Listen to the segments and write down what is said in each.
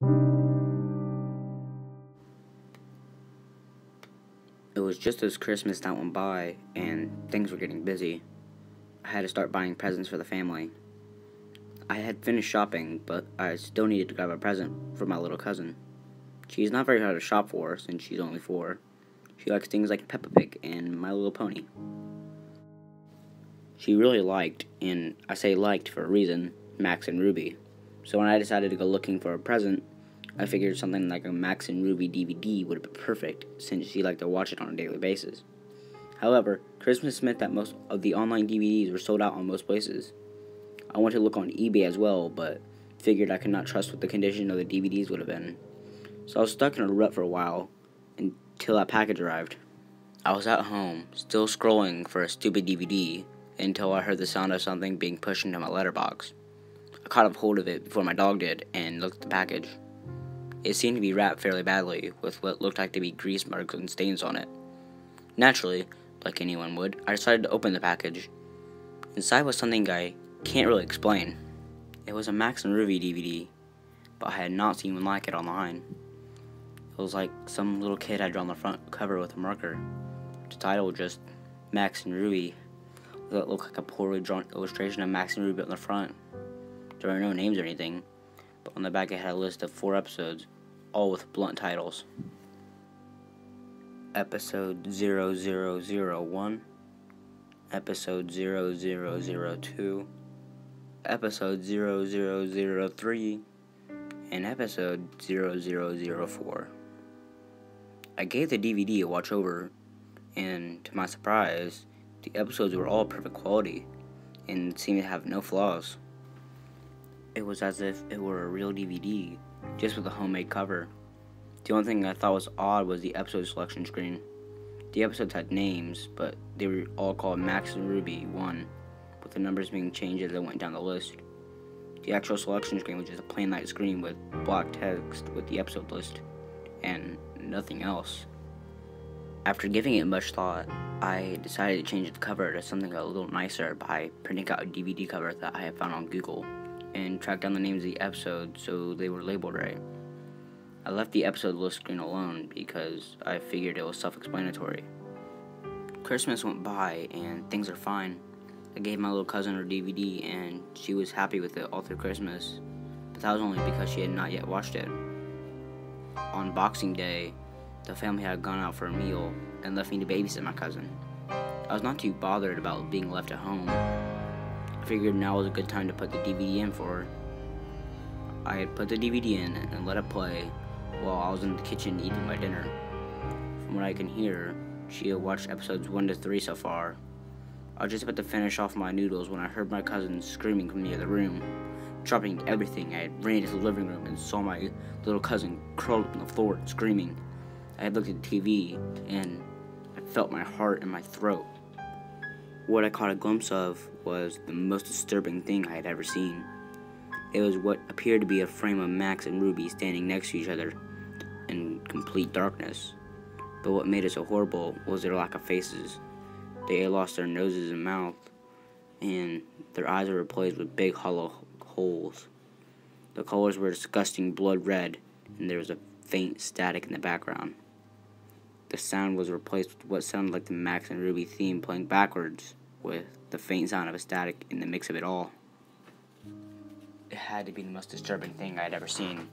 It was just as Christmas night went by and things were getting busy. I had to start buying presents for the family. I had finished shopping, but I still needed to grab a present for my little cousin. She's not very hard to shop for since she's only 4. She likes things like Peppa Pig and My Little Pony. She really liked, and I say liked for a reason, Max and Ruby. So when I decided to go looking for a present, I figured something like a Max and Ruby DVD would be perfect since she liked to watch it on a daily basis. However, Christmas meant that most of the online DVDs were sold out on most places. I went to look on eBay as well, but figured I could not trust what the condition of the DVDs would have been. So I was stuck in a rut for a while until that package arrived. I was at home, still scrolling for a stupid DVD, until I heard the sound of something being pushed into my letterbox. I caught up hold of it before my dog did and looked at the package. It seemed to be wrapped fairly badly, with what looked like to be grease marks and stains on it. Naturally, like anyone would, I decided to open the package. Inside was something I can't really explain. It was a Max and Ruby DVD, but I had not seen one like it online. It was like some little kid had drawn the front cover with a marker. The title was just Max and Ruby. It looked like a poorly drawn illustration of Max and Ruby on the front. There were no names or anything, but on the back it had a list of 4 episodes, all with blunt titles. Episode 0001, Episode 0002, Episode 0003, and Episode 0004. I gave the DVD a watch over, and to my surprise, the episodes were all perfect quality, and seemed to have no flaws. It was as if it were a real DVD, just with a homemade cover. The only thing I thought was odd was the episode selection screen. The episodes had names, but they were all called Max and Ruby 1, with the numbers being changed as I went down the list. The actual selection screen was just a plain white screen with block text with the episode list, and nothing else. After giving it much thought, I decided to change the cover to something a little nicer by printing out a DVD cover that I had found on Google, and tracked down the names of the episodes so they were labeled right. I left the episode list screen alone because I figured it was self-explanatory. Christmas went by and things are fine. I gave my little cousin her DVD and she was happy with it all through Christmas, but that was only because she had not yet watched it. On Boxing Day, the family had gone out for a meal and left me to babysit my cousin. I was not too bothered about being left at home. I figured now was a good time to put the DVD in for her. I had put the DVD in and let it play while I was in the kitchen eating my dinner. From what I can hear, she had watched episodes 1 to 3 so far. I was just about to finish off my noodles when I heard my cousin screaming from the other room. Dropping everything, I had ran into the living room and saw my little cousin curled up on the floor screaming. I had looked at the TV and I felt my heart in my throat. What I caught a glimpse of was the most disturbing thing I had ever seen. It was what appeared to be a frame of Max and Ruby standing next to each other in complete darkness. But what made it so horrible was their lack of faces. They had lost their noses and mouth, and their eyes were replaced with big hollow holes. The colors were disgusting blood red, and there was a faint static in the background. The sound was replaced with what sounded like the Max and Ruby theme playing backwards, with the faint sound of a static in the mix of it all. It had to be the most disturbing thing I had ever seen,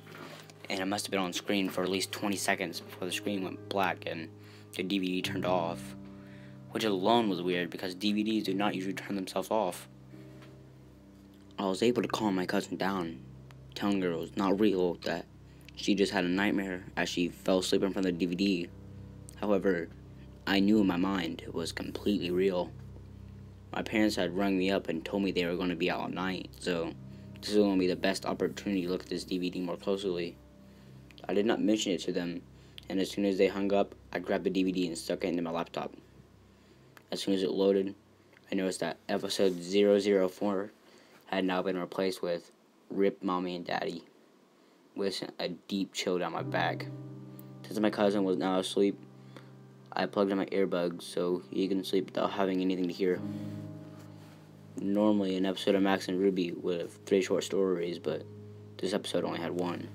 and it must have been on screen for at least 20 seconds before the screen went black and the DVD turned off, which alone was weird because DVDs do not usually turn themselves off. I was able to calm my cousin down, telling her it was not real, that she just had a nightmare as she fell asleep in front of the DVD. However, I knew in my mind it was completely real. My parents had rung me up and told me they were going to be out all night, so this was going to be the best opportunity to look at this DVD more closely. I did not mention it to them, and as soon as they hung up, I grabbed the DVD and stuck it into my laptop. As soon as it loaded, I noticed that episode 004 had now been replaced with Rip Mommy and Daddy, which sent a deep chill down my back. Since my cousin was now asleep, I plugged in my earbuds so he can sleep without having anything to hear. Normally, an episode of Max and Ruby would have 3 short stories, but this episode only had 1.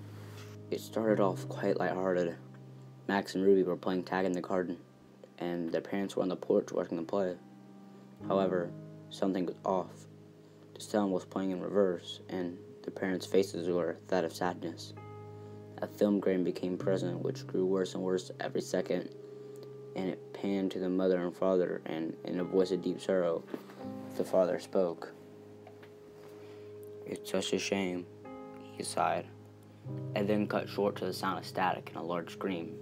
It started off quite lighthearted. Max and Ruby were playing tag in the garden, and their parents were on the porch watching them play. However, something was off. The sound was playing in reverse, and the parents' faces were that of sadness. A film grain became present, which grew worse and worse every second, and it panned to the mother and father, and in a voice of deep sorrow, the father spoke. "It's such a shame," he sighed, and then cut short to the sound of static and a large scream,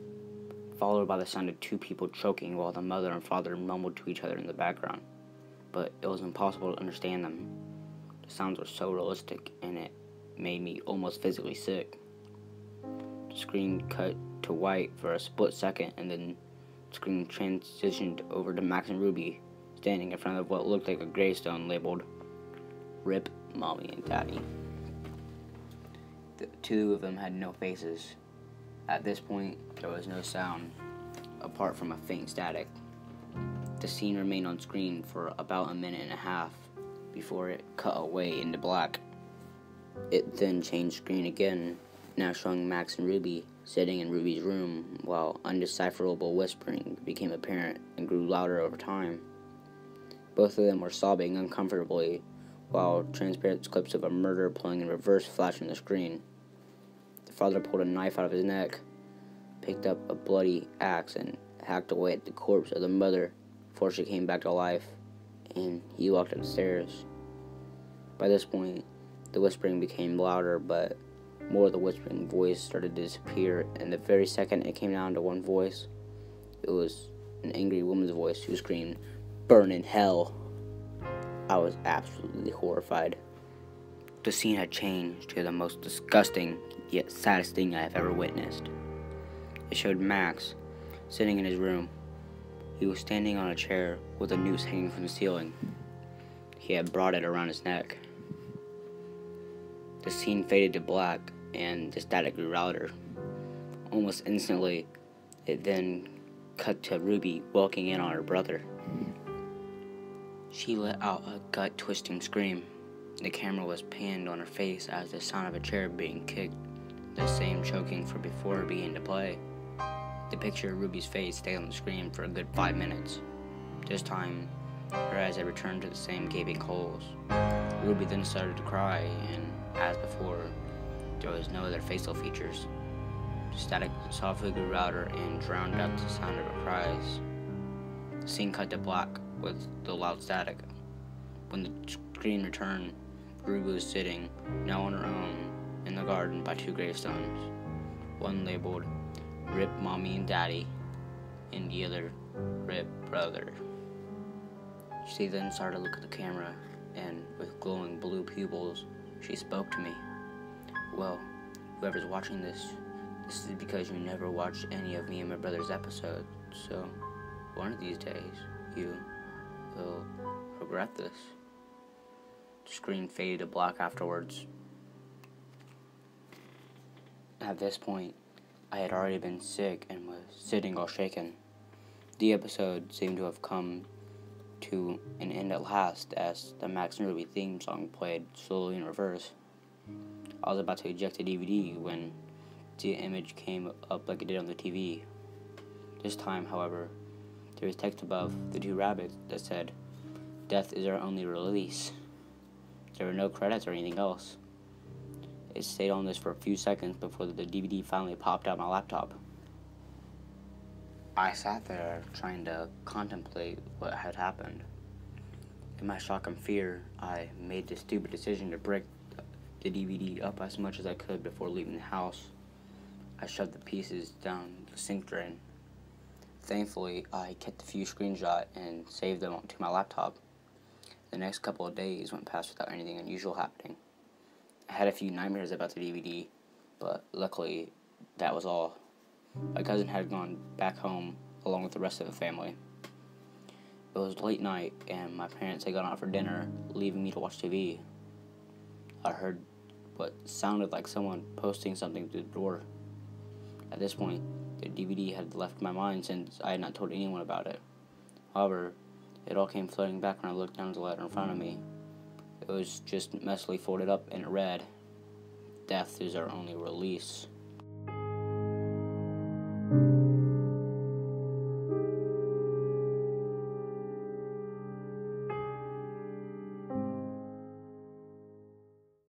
followed by the sound of two people choking while the mother and father mumbled to each other in the background. But it was impossible to understand them. The sounds were so realistic, and it made me almost physically sick. The screen cut to white for a split second, and then the screen transitioned over to Max and Ruby, standing in front of what looked like a gravestone labeled "Rip Mommy and Daddy." The two of them had no faces. At this point, there was no sound, apart from a faint static. The scene remained on screen for about a minute and a half before it cut away into black. It then changed screen again, now showing Max and Ruby sitting in Ruby's room, while undecipherable whispering became apparent and grew louder over time. Both of them were sobbing uncomfortably, while transparent clips of a murder playing in reverse flashed on the screen. The father pulled a knife out of his neck, picked up a bloody axe, and hacked away at the corpse of the mother before she came back to life, and he walked upstairs. By this point, the whispering became louder, but more of the whispering voice started to disappear, and the very second it came down to one voice, it was an angry woman's voice who screamed, "Burn in hell!" I was absolutely horrified. The scene had changed to the most disgusting, yet saddest thing I have ever witnessed. It showed Max sitting in his room. He was standing on a chair with a noose hanging from the ceiling. He had brought it around his neck. The scene faded to black, and the static grew louder. Almost instantly, it then cut to Ruby walking in on her brother. She let out a gut-twisting scream. The camera was panned on her face as the sound of a chair being kicked, the same choking from before began to play. The picture of Ruby's face stayed on the screen for a good 5 minutes. This time, her eyes had returned to the same gaping holes. Ruby then started to cry, and as before, there was no other facial features. The static softly grew louder and drowned out the sound of her cries. The scene cut to black with the loud static. When the screen returned, Ruby was sitting, now on her own, in the garden by two gravestones. One labeled "Rip Mommy and Daddy," and the other "Rip Brother." She then started to look at the camera, and with glowing blue pupils, she spoke to me. "Well, whoever's watching this is because you never watched any of me and my brother's episodes, so one of these days, you will regret this." The screen faded to black afterwards. At this point, I had already been sick and was sitting all shaken. The episode seemed to have come to an end at last as the Max and Ruby theme song played slowly in reverse. I was about to eject the DVD when the image came up like it did on the TV. This time, however, there was text above the two rabbits that said, "Death is our only release." There were no credits or anything else. It stayed on this for a few seconds before the DVD finally popped out my laptop. I sat there trying to contemplate what had happened. In my shock and fear, I made the stupid decision to break the DVD up as much as I could before leaving the house. I shoved the pieces down the sink drain. Thankfully, I kept a few screenshots and saved them onto my laptop. The next couple of days went past without anything unusual happening. I had a few nightmares about the DVD, but luckily, that was all. My cousin had gone back home along with the rest of the family. It was late night, and my parents had gone out for dinner, leaving me to watch TV. I heard what sounded like someone posting something through the door. At this point, the DVD had left my mind since I had not told anyone about it. However, it all came floating back when I looked down at the letter in front of me. It was just messily folded up and it read, "Death is our only release."